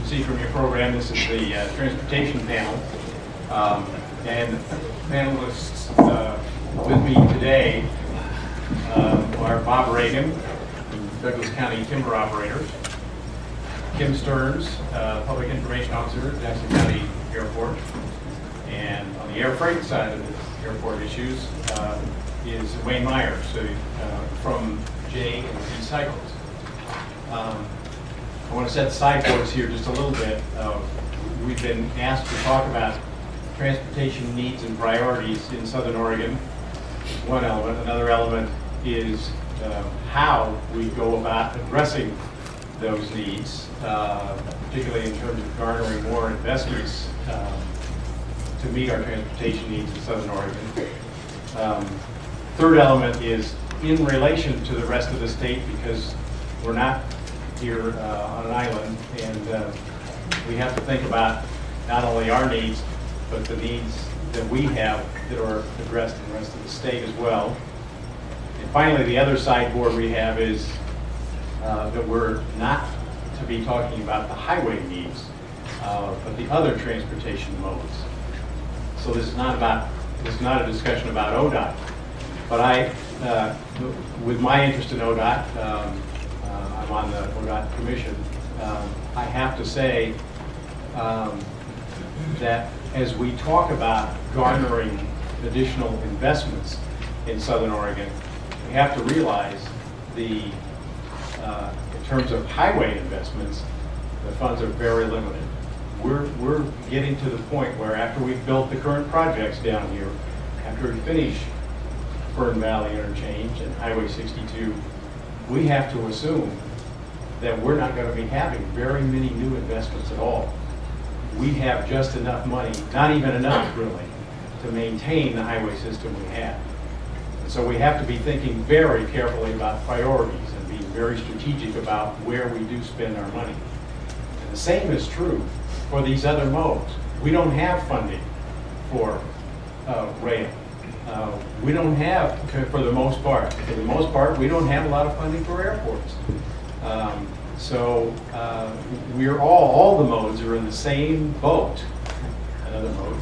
see from your program, this is the transportation panel. And panelists with me today are Bob Reagan, Douglas County Timber Operators, Kim Stearns, Public Information Officer at Jackson County Airport, and on the air freight side of the airport issues is Wayne Myers from J&P Cycles. I want to set the sideboards here just a little bit. We've been asked to talk about transportation needs and priorities in Southern Oregon. One element. Another element is how we go about addressing those needs, particularly in terms of garnering more investments to meet our transportation needs in Southern Oregon. Third element is in relation to the rest of the state, because we're not here on an island, and we have to think about not only our needs, but the needs that we have that are addressed in the rest of the state as well. And finally, the other sideboard we have is that we're not to be talking about the highway needs, but the other transportation modes. So this is not a discussion about ODOT, but with my interest in ODOT, I'm on the ODOT Commission. I have to say that as we talk about garnering additional investments in Southern Oregon, we have to realize in terms of highway investments, the funds are very limited. We're getting to the point where after we've built the current projects down here, after we finish Fern Valley Interchange and Highway 62, we have to assume that we're not going to be having very many new investments at all. We have just enough money, not even enough really, to maintain the highway system we have. And so we have to be thinking very carefully about priorities and being very strategic about where we do spend our money. And the same is true for these other modes. We don't have funding for rail. We don't have, for the most part, we don't have a lot of funding for airports. So we're all the modes are in the same boat, another mode,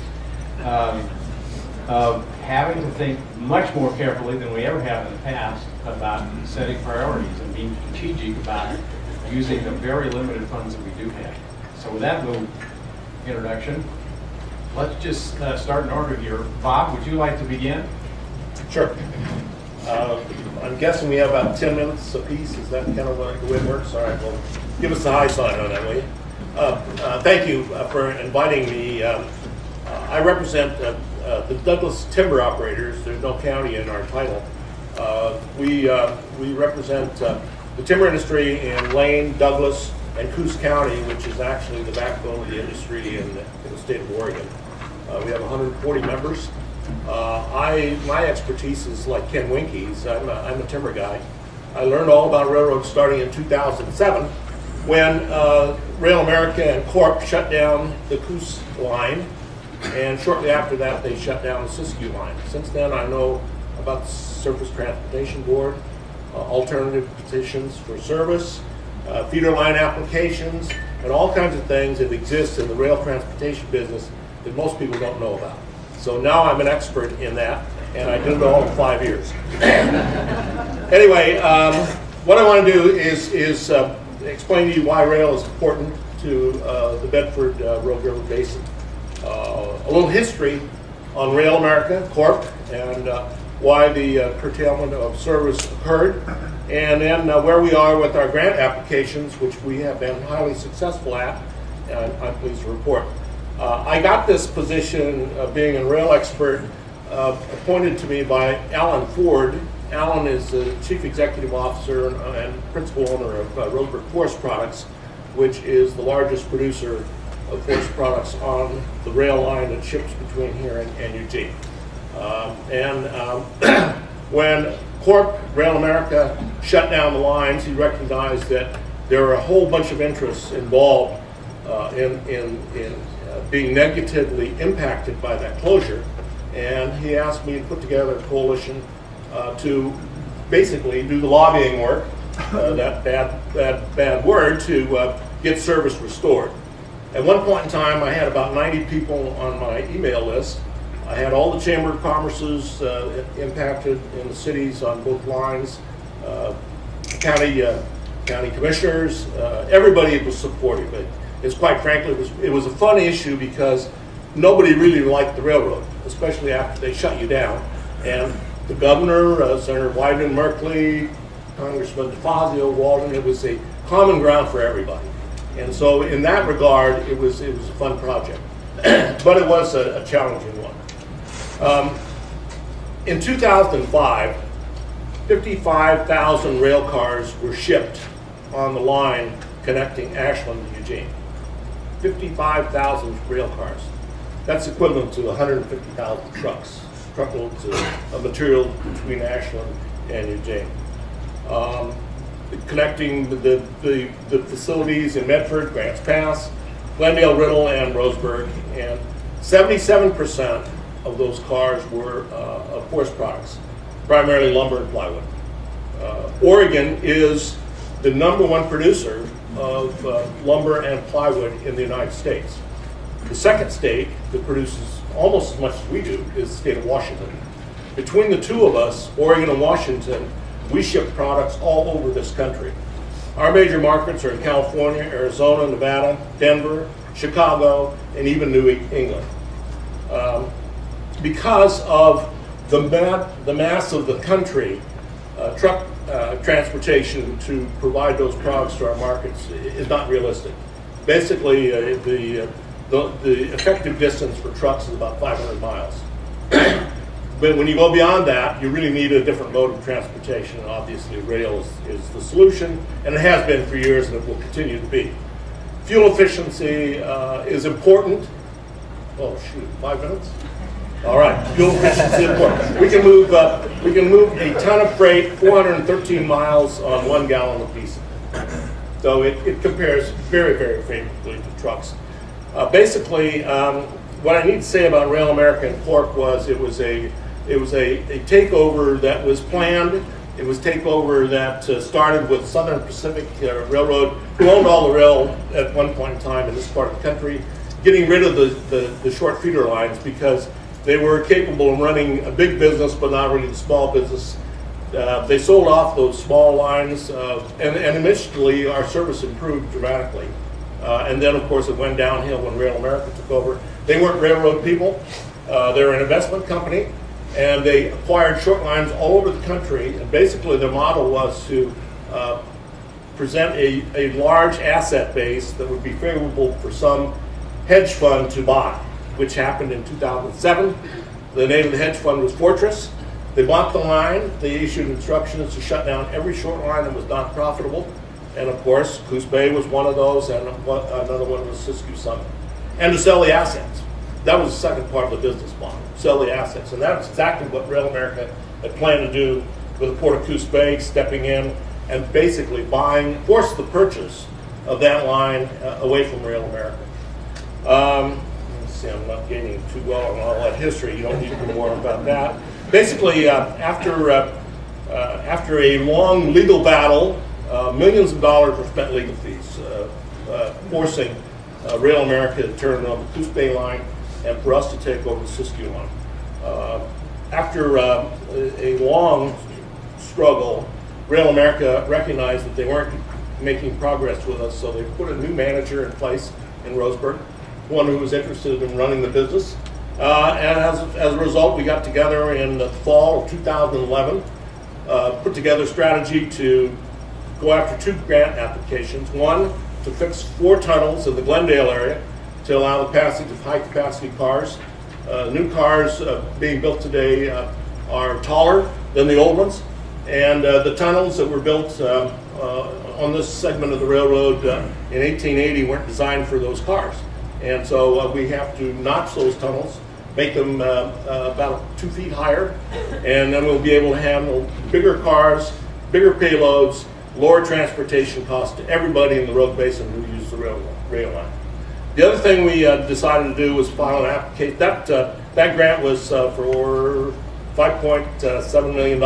of having to think much more carefully than we ever have in the past about setting priorities and being strategic about using the very limited funds that we do have. So with that little introduction, let's just start in order here. Bob, would you like to begin? Sure. I'm guessing we have about 10 minutes apiece. Is that kind of the way it works? All right, well, give us the high sign on that, will you? Thank you for inviting me. I represent the Douglas Timber Operators. There's no county in our title. We represent the timber industry in Lane, Douglas, and Coos County, which is actually the backbone of the industry in the state of Oregon. We have 140 members. My expertise is like Ken Winke's. I'm a timber guy. I learned all about railroads starting in 2007 when Rail America and Corp shut down the Coos line, and shortly after that they shut down the Siskiyou line. Since then I know about the Surface Transportation Board, alternative petitions for service, feeder line applications, and all kinds of things that exist in the rail transportation business that most people don't know about. So now I'm an expert in that, and I did it all in 5 years. Anyway, what I want to do is explain to you why rail is important to the Bedford Rogue River Basin. A little history on Rail America, Corp, and why the curtailment of service occurred, and then where we are with our grant applications, which we have been highly successful at, and I'm pleased to report. I got this position of being a rail expert appointed to me by Alan Ford. Alan is the Chief Executive Officer and Principal Owner of Roadbrook Forest Products, which is the largest producer of forest products on the rail line that ships between here and Eugene. When Corp, Rail America, shut down the lines, he recognized that there were a whole bunch of interests involved in being negatively impacted by that closure, and he asked me to put together a coalition to basically do the lobbying work, that bad word, to get service restored. At one point in time, I had about 90 people on my email list. I had all the Chamber of Commerce's impacted in the cities on both lines, county commissioners, everybody was supportive. It's quite frankly, it was a fun issue because nobody really liked the railroad, especially after they shut you down. And the governor, Senator Wyden Merkley, Congressman DeFazio, Walden, it was a common ground for everybody. And so in that regard, it was a fun project, but it was a challenging one. In 2005, 55,000 rail cars were shipped on the line connecting Ashland to Eugene. 55,000 rail cars. That's equivalent to 150,000 truckloads of material between Ashland and Eugene. Connecting the facilities in Medford, Grants Pass, Glendale, Riddle, and Roseburg, and 77% of those cars were of forest products, primarily lumber and plywood. Oregon is the #1 producer of lumber and plywood in the United States. The second state that produces almost as much as we do is the state of Washington. Between the two of us, Oregon and Washington, we ship products all over this country. Our major markets are in California, Arizona, Nevada, Denver, Chicago, and even New England. Because of the mass of the country, truck transportation to provide those products to our markets is not realistic. Basically, the effective distance for trucks is about 500 miles. But when you go beyond that, you really need a different mode of transportation, and obviously rail is the solution, and it has been for years, and it will continue to be. Fuel efficiency is important. Oh shoot, 5 minutes? All right, fuel efficiency is important. We can move a ton of freight 413 miles on 1 gallon apiece. So it compares very, very favorably to trucks. Basically, what I need to say about Rail America and Cork was it was a takeover that was planned. It was takeover that started with Southern Pacific Railroad, who owned all the rail at one point in time in this part of the country, getting rid of the short feeder lines because they were capable of running a big business, but not really the small business. They sold off those small lines, and initially our service improved dramatically. And then, of course, it went downhill when Rail America took over. They weren't railroad people. They're an investment company, and they acquired short lines all over the country. And basically, their model was to present a large asset base that would be favorable for some hedge fund to buy, which happened in 2007. The name of the hedge fund was Fortress. They bought the line. They issued instructions to shut down every short line that was not profitable. And of course, Coos Bay was one of those, and another one was Siskiyou Summit. And to sell the assets. That was the second part of the business model, sell the assets. And that's exactly what Rail America had planned to do with the Port of Coos Bay, stepping in and basically forced the purchase of that line away from Rail America. Let's see, I'm not getting too well on all that history. You don't need to know more about that. Basically, after a long legal battle, millions of dollars were spent legal fees, forcing Rail America to turn on the Coos Bay line and for us to take over the Siskiyou line. After a long struggle, Rail America recognized that they weren't making progress with us, so they put a new manager in place in Roseburg, one who was interested in running the business. And as a result, we got together in the fall of 2011, put together a strategy to go after 2 grant applications. One, to fix 4 tunnels in the Glendale area to allow the passage of high-capacity cars. New cars being built today are taller than the old ones, and the tunnels that were built on this segment of the railroad in 1880 weren't designed for those cars. And so we have to notch those tunnels, make them about 2 feet higher, and then we'll be able to handle bigger cars, bigger payloads, lower transportation costs to everybody in the road basin who uses the rail line. The other thing we decided to do was file an application. That grant was for $5.7 million.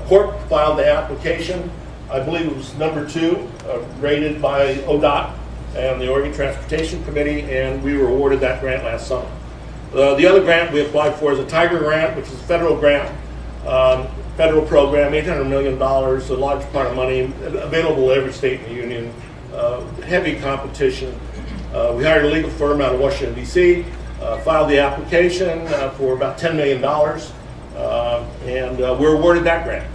Cork filed the application. I believe it was number 2, rated by ODOT. and the Oregon Transportation Committee, and we were awarded that grant last summer. The other grant we applied for is a Tiger Grant, which is a federal grant, federal program, $800 million, a large part of money available to every state in the union, heavy competition. We hired a legal firm out of Washington, D.C., filed the application for about $10 million, and we're awarded that grant.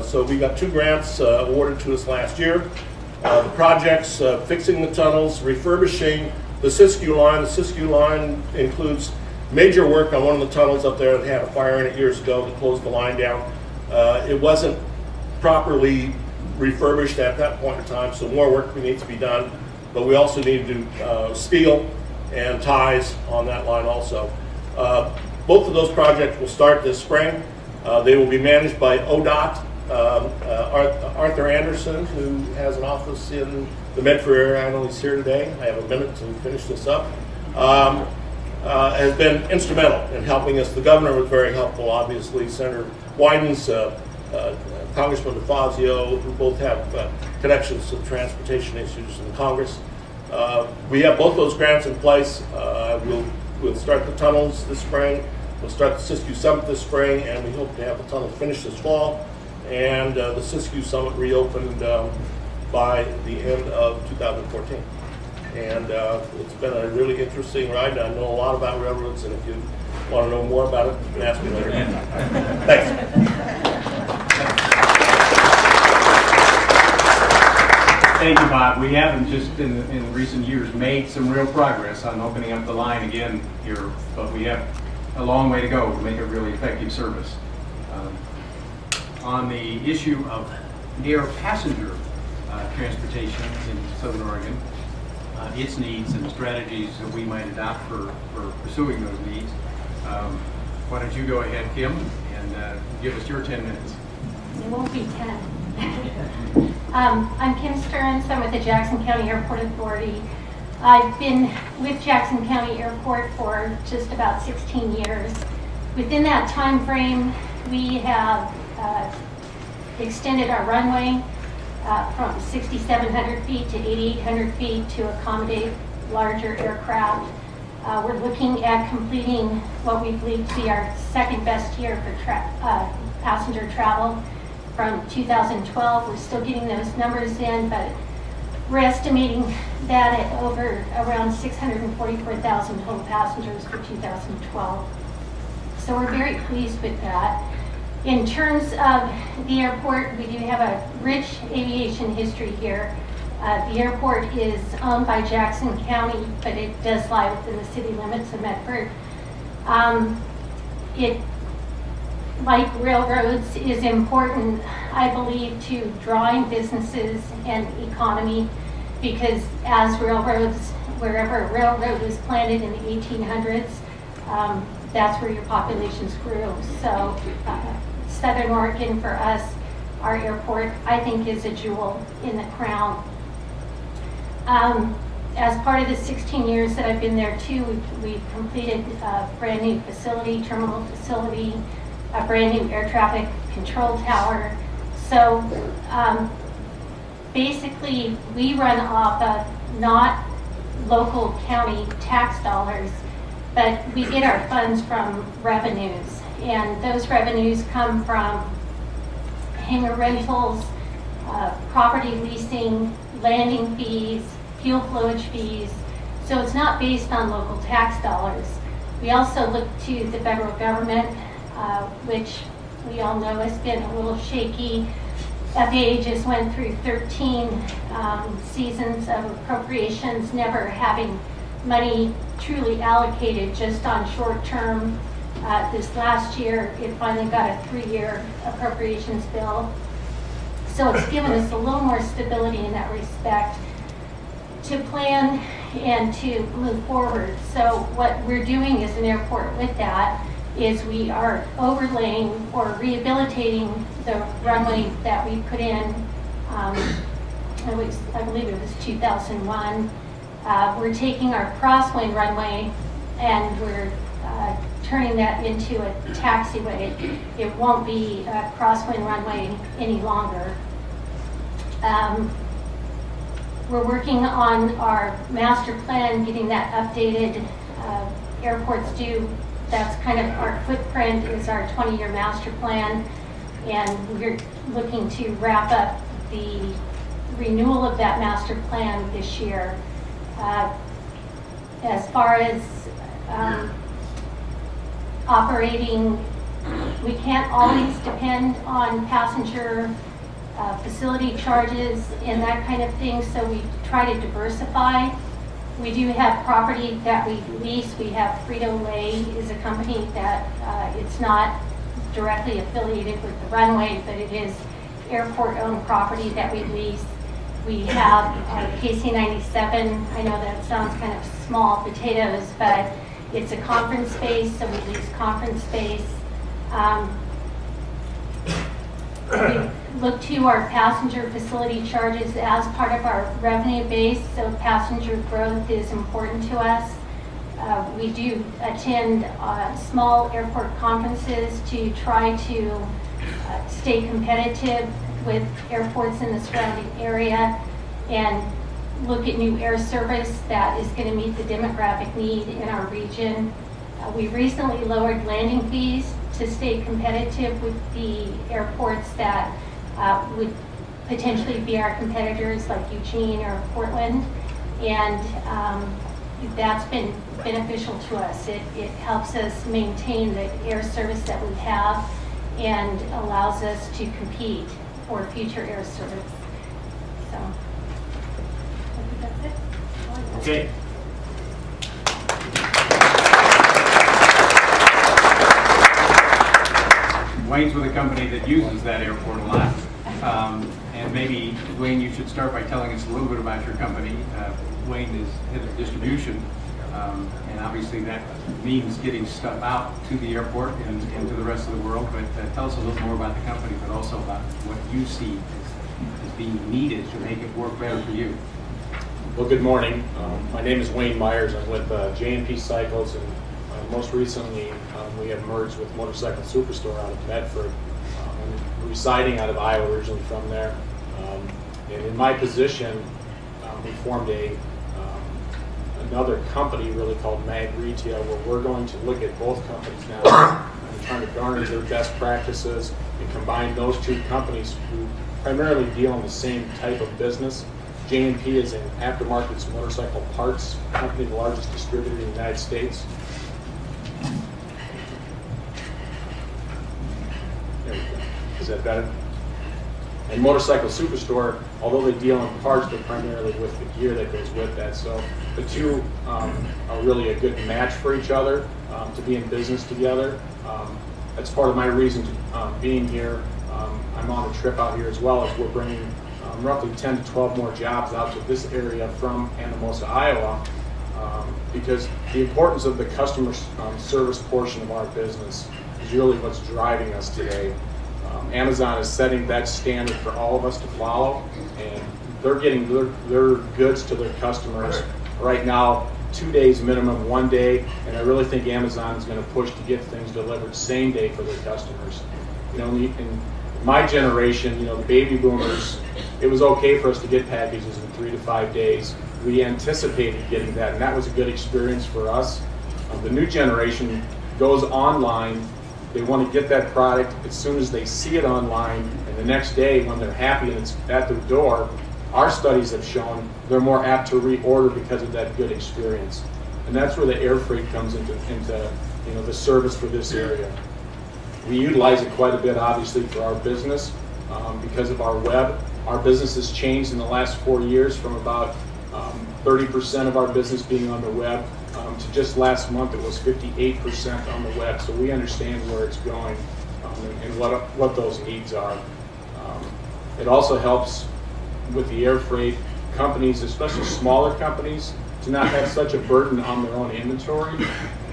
So we got 2 grants awarded to us last year. The projects fixing the tunnels, refurbishing the Siskiyou line. The Siskiyou line includes major work on one of the tunnels up there that had a fire in it years ago that closed the line down. It wasn't properly refurbished at that point in time, so more work needs to be done. But we also need to do steel and ties on that line also. Both of those projects will start this spring. They will be managed by ODOT. Arthur Anderson, who has an office in the Medford area, I know he's here today. I have a minute to finish this up. Has been instrumental in helping us. The governor was very helpful, obviously. Senator Wyden's, Congressman DeFazio, who both have connections to transportation issues in Congress. We have both those grants in place. We'll start the tunnels this spring. We'll start the Siskiyou Summit this spring, and we hope to have the tunnels finished this fall, and the Siskiyou Summit reopened by the end of 2014. And it's been a really interesting ride. I know a lot about railroads, and if you want to know more about it, you can ask me later. Thanks. Thank you, Bob. We haven't just in recent years made some real progress on opening up the line again here, but we have a long way to go to make it really effective service. On the issue of air passenger transportation in Southern Oregon, its needs and strategies that we might adopt for pursuing those needs. Why don't you go ahead, Kim, and give us your 10 minutes. It won't be 10. I'm Kim Stearns. I'm with the Jackson County Airport Authority. I've been with Jackson County Airport for just about 16 years. Within that time frame, we have extended our runway from 6,700 feet to 8,800 feet to accommodate larger aircraft. We're looking at completing what we believe to be our second best year for passenger travel from 2012. We're still getting those numbers in, but we're estimating that at over around 644,000 total passengers for 2012. So we're very pleased with that. In terms of the airport, we do have a rich aviation history here. The airport is owned by Jackson County, but it does lie within the city limits of Medford. It, like railroads, is important, I believe, to drawing businesses and economy, because as railroads, wherever a railroad was planted in the 1800s, that's where your populations grew. So Southern Oregon, for us, our airport, I think, is a jewel in the crown. As part of the 16 years that I've been there too, we've completed a brand new facility, terminal facility, a brand new air traffic control tower. So basically, we run off of not local county tax dollars, but we get our funds from revenues. And those revenues come from hangar rentals, property leasing, landing fees, fuel flowage fees. So it's not based on local tax dollars. We also look to the federal government, which we all know has been a little shaky. FAA just went through 13 seasons of appropriations, never having money truly allocated, just on short term. This last year, it finally got a 3-year appropriations bill. So it's given us a little more stability in that respect to plan and to move forward. So what we're doing as an airport with that is we are overlaying or rehabilitating the runway that we put in, I believe it was 2001. We're taking our crosswind runway and we're turning that into a taxiway. It won't be a crosswind runway any longer. We're working on our master plan, getting that updated. Airports do, that's kind of our footprint, is our 20-year master plan. And we're looking to wrap up the renewal of that master plan this year. As far as operating, we can't always depend on passenger facility charges and that kind of thing, so we try to diversify. We do have property that we lease. We have Frito-Lay is a company that it's not directly affiliated with the runway, but it is airport-owned property that we lease. We have KC-97. I know that sounds kind of small potatoes, but it's a conference space, so we lease conference space. We look to our passenger facility charges as part of our revenue base, so passenger growth is important to us. We do attend small airport conferences to try to stay competitive with airports in the surrounding area and look at new air service that is going to meet the demographic need in our region. We recently lowered landing fees to stay competitive with the airports that would potentially be our competitors like Eugene or Portland, and that's been beneficial to us. It helps us maintain the air service that we have and allows us to compete for future air service. So, I think that's it. Okay. Wayne's with a company that uses that airport a lot. And maybe, Wayne, you should start by telling us a little bit about your company. Wayne is head of distribution, and obviously that means getting stuff out to the airport and to the rest of the world. But tell us a little more about the company, but also about what you see as being needed to make it work better for you. Well, good morning. My name is Wayne Myers. I'm with J&P Cycles, and most recently we have merged with Motorcycle Superstore out of Medford. I'm residing out of Iowa, originally from there. And in my position, we formed another company really called Mag Retail, where we're going to look at both companies now and trying to garner their best practices and combine those two companies who primarily deal in the same type of business. J&P is an aftermarket motorcycle parts company, the largest distributor in the United States. There we go. Is that better? And Motorcycle Superstore, although they deal in parts, they're primarily with the gear that goes with that. So the two are really a good match for each other to be in business together. That's part of my reason to being here. I'm on a trip out here as well, as we're bringing roughly 10 to 12 more jobs out to this area from Anamosa, Iowa, because the importance of the customer service portion of our business is really what's driving us today. Amazon is setting that standard for all of us to follow, and they're getting their goods to their customers right now 2 days minimum, 1 day, and I really think Amazon is going to push to get things delivered same day for their customers. You know, in my generation, you know, the baby boomers, it was okay for us to get packages in 3 to 5 days. We anticipated getting that, and that was a good experience for us. The new generation goes online. They want to get that product as soon as they see it online, and the next day when they're happy and it's at their door, our studies have shown they're more apt to reorder because of that good experience. And that's where the air freight comes into you know, the service for this area. We utilize it quite a bit, obviously, for our business because of our web. Our business has changed in the last 4 years from about 30% of our business being on the web to just last month it was 58% on the web. So we understand where it's going and what those needs are. It also helps with the air freight companies, especially smaller companies, to not have such a burden on their own inventory,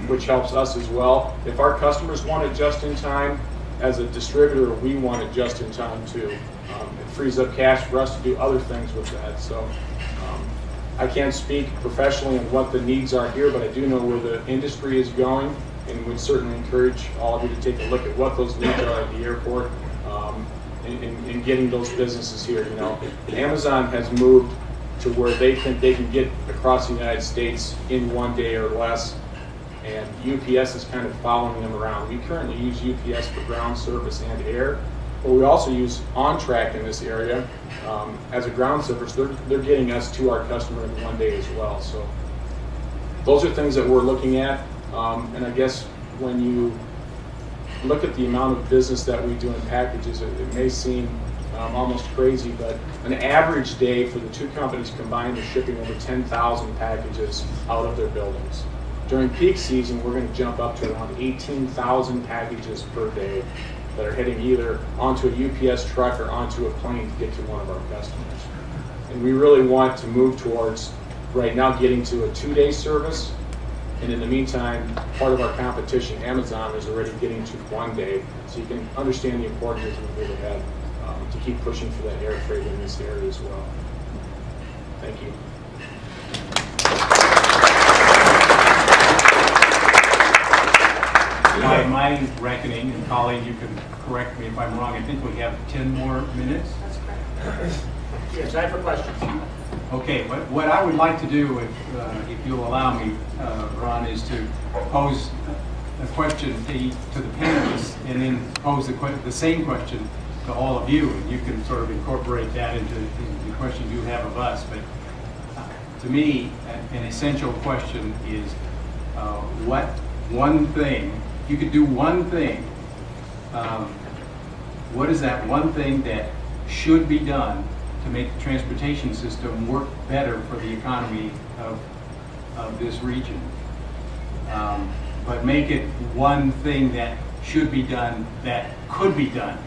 which helps us as well. If our customers want it just in time, as a distributor, we want it just in time too. It frees up cash for us to do other things with that. So I can't speak professionally on what the needs are here, but I do know where the industry is going, and would certainly encourage all of you to take a look at what those needs are at the airport in getting those businesses here. You know, Amazon has moved to where they think they can get across the United States in 1 day or less. And UPS is kind of following them around. We currently use UPS for ground service and air, but we also use OnTrack in this area as a ground service. They're getting us to our customer in 1 day as well. So those are things that we're looking at. And I guess when you look at the amount of business that we do in packages, it may seem almost crazy, but an average day for the two companies combined is shipping over 10,000 packages out of their buildings. During peak season, we're going to jump up to around 18,000 packages per day that are heading either onto a UPS truck or onto a plane to get to one of our customers. And we really want to move towards, right now, getting to a 2-day service. And in the meantime, part of our competition, Amazon, is already getting to 1 day. So you can understand the importance as we move ahead to keep pushing for that air freight in this area as well. Thank you. By my reckoning, and Colleen, you can correct me if I'm wrong, I think we have 10 more minutes. That's correct. Yes, time for questions. Okay, what I would like to do, if you'll allow me, Ron, is to pose a question to the panelists and then pose the same question to all of you, and you can sort of incorporate that into the questions you have of us. But to me, an essential question is what one thing, if you could do one thing, what is that one thing that should be done to make the transportation system work better for the economy of this region? But make it one thing that should be done that could be done.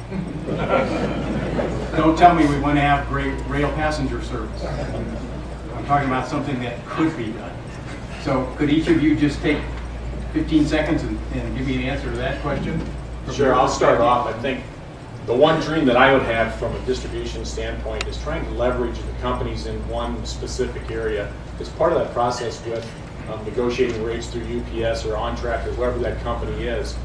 Don't tell me we want to have great rail passenger service. I'm talking about something that could be done. So could each of you just take 15 seconds and give me an answer to that question? Sure, I'll start off. I think the one dream that I would have from a distribution standpoint is trying to leverage the companies in one specific area. As part of that process with negotiating rates through UPS or OnTrack or whoever that company is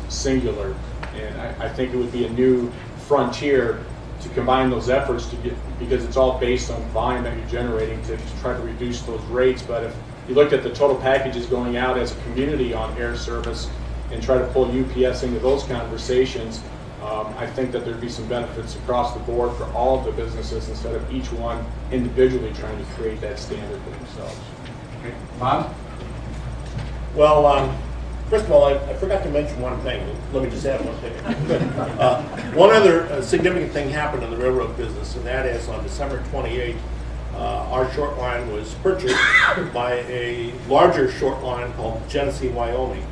singular. And I think it would be a new frontier to combine those efforts to get, because it's all based on volume that you're generating to try to reduce those rates. But if you looked at the total packages going out as a community on air service and try to pull UPS into those conversations, I think that there'd be some benefits across the board for all of the businesses instead of each one individually trying to create that standard for themselves. Okay. Bob? Well, first of all, I forgot to mention one thing. Let me just add one thing. One other significant thing happened in the railroad business, and that is on December 28th, our short line was purchased by a larger short line called Genesee, Wyoming.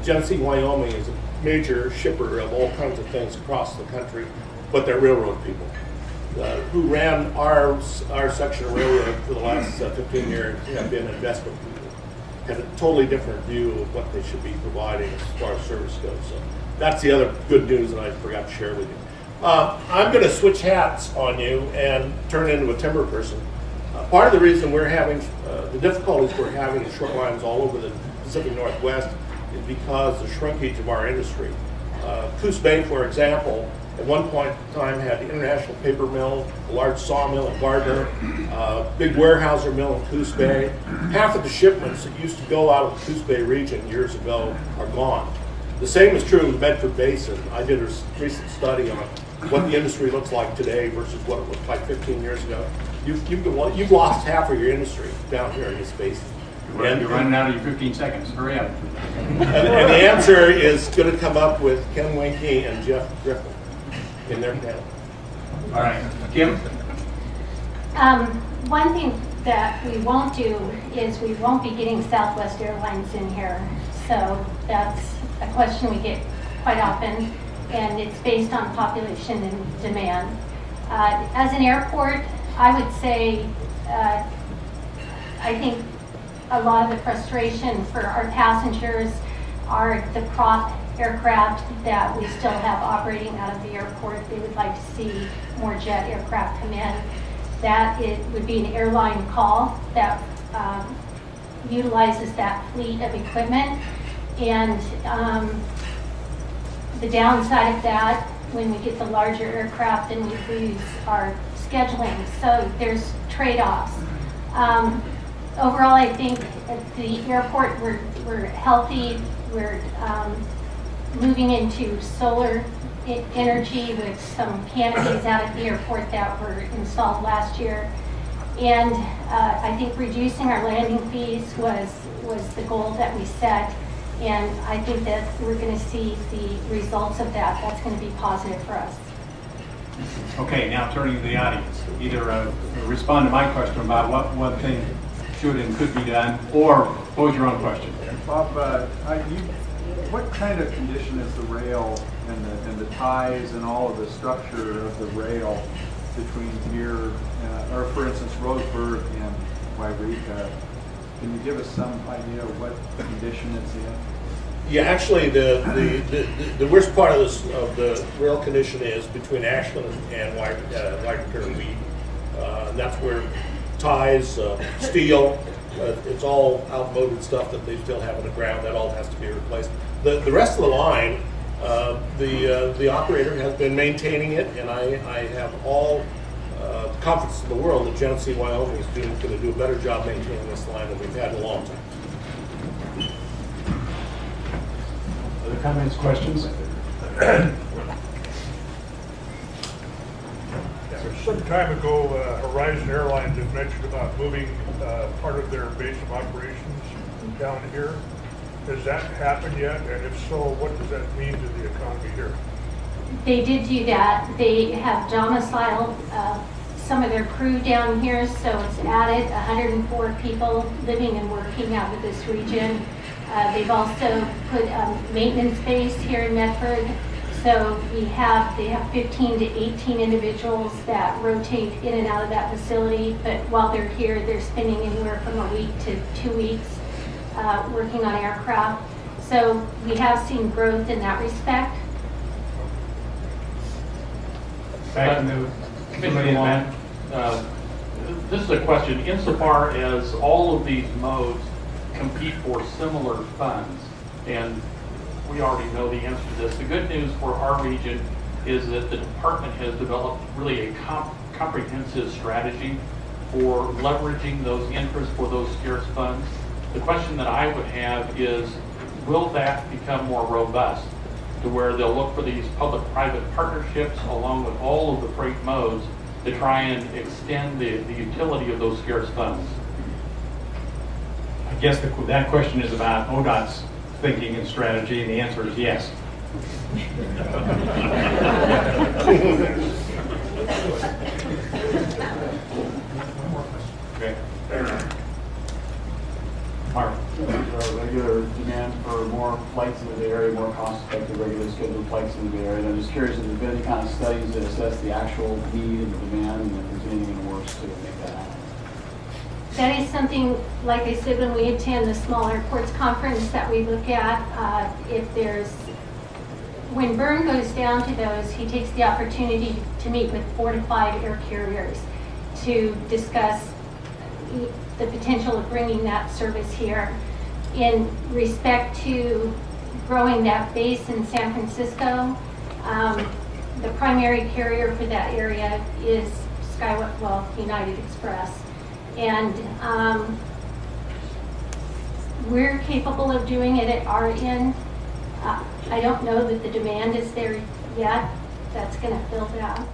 Genesee, Wyoming is a major shipper of all kinds of things across the country, but they're railroad people. Who ran our section of railroad for the last 15 years have been investment people. Had a totally different view of what they should be providing as far as service goes. So that's the other good news that I forgot to share with you. I'm going to switch hats on you and turn into a timber person. Part of the reason we're having the difficulties we're having in short lines all over the Pacific Northwest is because of the shrinkage of our industry. Coos Bay, for example, at one point in time had the International Paper Mill, a large sawmill in Gardner, big Weyerhaeuser mill in Coos Bay. Half of the shipments that used to go out of the Coos Bay region years ago are gone. The same is true in the Bedford Basin. I did a recent study on what the industry looks like today versus what it looked like 15 years ago. You've lost half of your industry down here in this basin. You're running out of your 15 seconds. Hurry up. And the answer is going to come up with Ken Winke and Jeff Griffin in their panel. All right. Kim? One thing that we won't do is we won't be getting Southwest Airlines in here. So that's a question we get quite often, and it's based on population and demand. As an airport, I would say I think a lot of the frustration for our passengers are the prop aircraft that we still have operating out of the airport. They would like to see more jet aircraft come in. That it would be an airline call that utilizes that fleet of equipment. And the downside of that when we get the larger aircraft, then we lose our scheduling. So there's trade-offs. Overall, I think at the airport, we're healthy. We're moving into solar energy with some canopies out at the airport that were installed last year. And I think reducing our landing fees was the goal that we set. And I think that we're going to see the results of that. That's going to be positive for us. Okay, now turning to the audience. Either respond to my question about what one thing should and could be done, or pose your own question. Bob, what kind of condition is the rail and the ties and all of the structure of the rail between here, or for instance, Roseburg and Wairika? Can you give us some idea of what condition it's in? Yeah, actually, the worst part of the rail condition is between Ashland and Wairika and Weed. And that's where ties, steel, it's all outmoded stuff that they still have on the ground. That all has to be replaced. The rest of the line, the operator has been maintaining it, and I have all confidence in the world that Genesee, Wyoming is going to do a better job maintaining this line than we've had in a long time. Other comments, questions? Some time ago, Horizon Airlines had mentioned about moving part of their base of operations down here. Has that happened yet? And if so, what does that mean to the economy here? They did do that. They have domiciled some of their crew down here, so it's added 104 people living and working out of this region. They've also put a maintenance base here in Medford. So they have 15 to 18 individuals that rotate in and out of that facility, but while they're here, they're spending anywhere from a week to 2 weeks working on aircraft. So we have seen growth in that respect. Back to Commissioner Long, this is a question. Insofar as all of these modes compete for similar funds, and we already know the answer to this. The good news for our region is that the department has developed really a comprehensive strategy for leveraging those interests for those scarce funds. The question that I would have is, will that become more robust to where they'll look for these public-private partnerships along with all of the freight modes to try and extend the utility of those scarce funds? I guess that question is about ODOT's thinking and strategy, and the answer is yes. Okay. Mark. Regular demand for more flights into the area, more cost-effective, regular scheduled flights into the area. And I'm just curious if there's been any kind of studies that assess the actual need and the demand, and if there's anything in the works to make that happen. That is something, like I said, when we attend the Small Airports Conference that we look at. When Byrne goes down to those, he takes the opportunity to meet with 4 to 5 air carriers to discuss the potential of bringing that service here. In respect to growing that base in San Francisco, the primary carrier for that area is United Express. And we're capable of doing it at our end. I don't know that the demand is there yet. That's going to fill that.